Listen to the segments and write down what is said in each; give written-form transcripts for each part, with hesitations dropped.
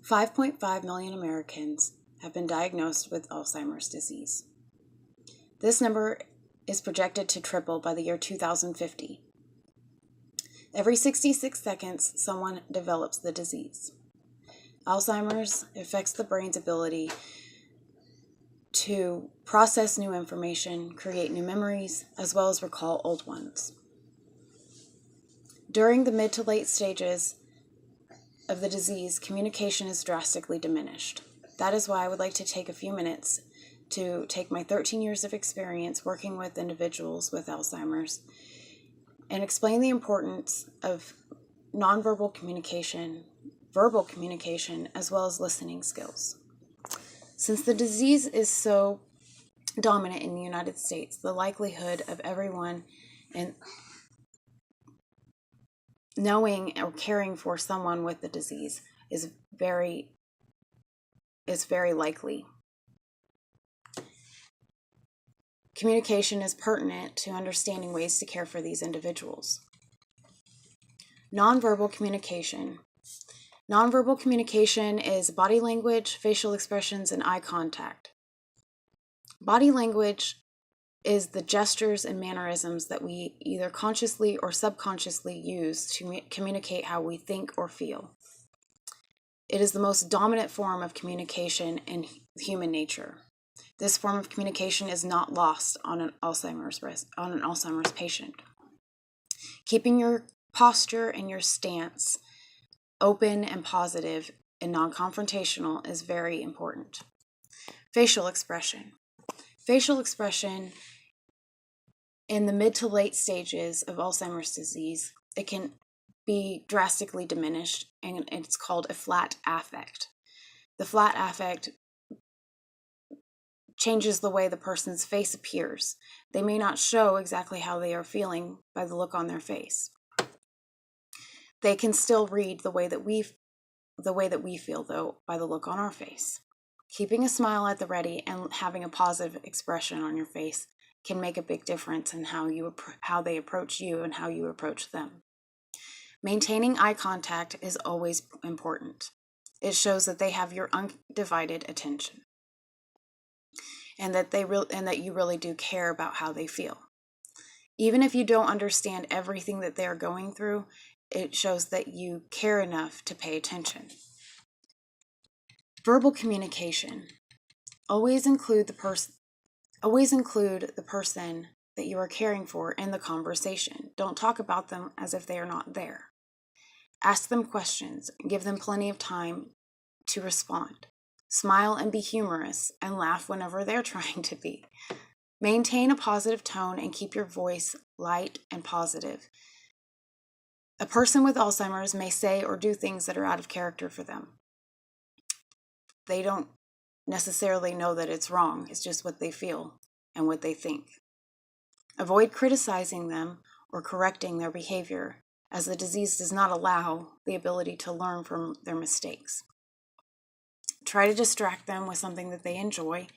5.5 million Americans have been diagnosed with Alzheimer's disease. This number is projected to triple by the year 2050. Every 66 seconds, someone develops the disease. Alzheimer's affects the brain's ability to process new information, create new memories, as well as recall old ones. During the mid to late stages of the disease, communication is drastically diminished. That is why I would like to take a few minutes to take my 13 years of experience working with individuals with Alzheimer's and explain the importance of nonverbal communication, verbal communication, as well as listening skills. Since the disease is so dominant in the United States, the likelihood of everyone knowing or caring for someone with the disease is very likely. Communication is pertinent to understanding ways to care for these individuals. Nonverbal communication. Nonverbal communication is body language, facial expressions, and eye contact. Body language is the gestures and mannerisms that we either consciously or subconsciously use to communicate how we think or feel. It is the most dominant form of communication in human nature. This form of communication is not lost on an Alzheimer's patient. Keeping your posture and your stance open and positive and non-confrontational is very important. Facial expression. Facial expression in the mid to late stages of Alzheimer's disease, it can be drastically diminished, and it's called a flat affect. The flat affect changes the way the person's face appears. They may not show exactly how they are feeling by the look on their face. They can still read the way that we feel, though, by the look on our face. Keeping a smile at the ready and having a positive expression on your face can make a big difference in how they approach you and how you approach them. Maintaining eye contact is always important. It shows that they have your undivided attention, and that you really do care about how they feel. Even if you don't understand everything that they are going through, it shows that you care enough to pay attention. Verbal communication. Always include the person that you are caring for in the conversation. Don't talk about them as if they are not there. Ask them questions. Give them plenty of time to respond. Smile and be humorous and laugh whenever they're trying to be. Maintain a positive tone and keep your voice light and positive. A person with Alzheimer's may say or do things that are out of character for them. They don't necessarily know that it's wrong. It's just what they feel and what they think. Avoid criticizing them or correcting their behavior, as the disease does not allow the ability to learn from their mistakes. Try to distract them with something that they enjoy,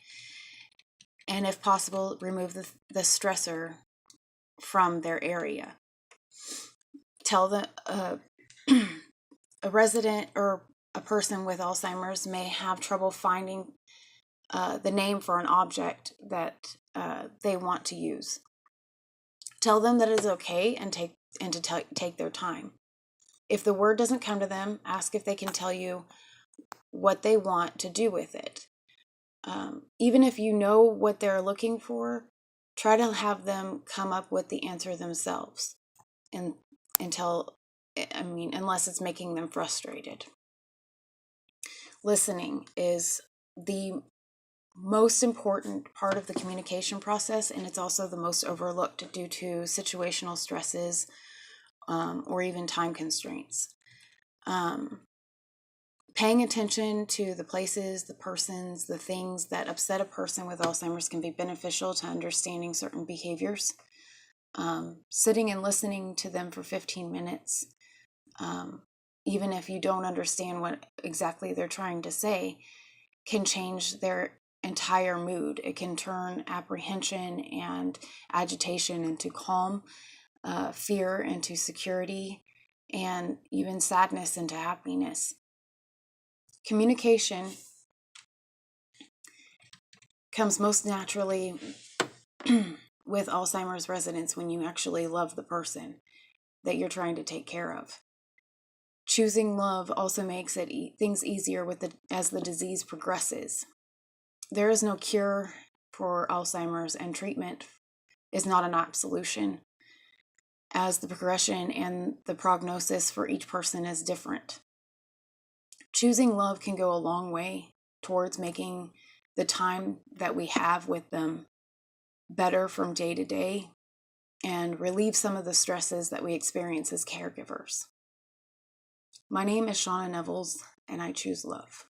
and if possible, remove the stressor from their area. Tell a resident or a person with Alzheimer's may have trouble finding the name for an object that they want to use. Tell them that it is okay and to take their time. If the word doesn't come to them, ask if they can tell you what they want to do with it. Even if you know what they're looking for, try to have them come up with the answer themselves, unless it's making them frustrated. Listening is the most important part of the communication process, and it's also the most overlooked due to situational stresses or even time constraints. Paying attention to the places, the persons, the things that upset a person with Alzheimer's can be beneficial to understanding certain behaviors. Sitting and listening to them for 15 minutes, even if you don't understand what exactly they're trying to say, can change their entire mood. It can turn apprehension and agitation into calm, fear into security, and even sadness into happiness. Communication comes most naturally with Alzheimer's residents when you actually love the person that you're trying to take care of. Choosing love also makes things easier as the disease progresses. There is no cure for Alzheimer's, and treatment is not an absolution, as the progression and the prognosis for each person is different. Choosing love can go a long way towards making the time that we have with them better from day to day and relieve some of the stresses that we experience as caregivers. My name is Shauna Nevels, and I choose love.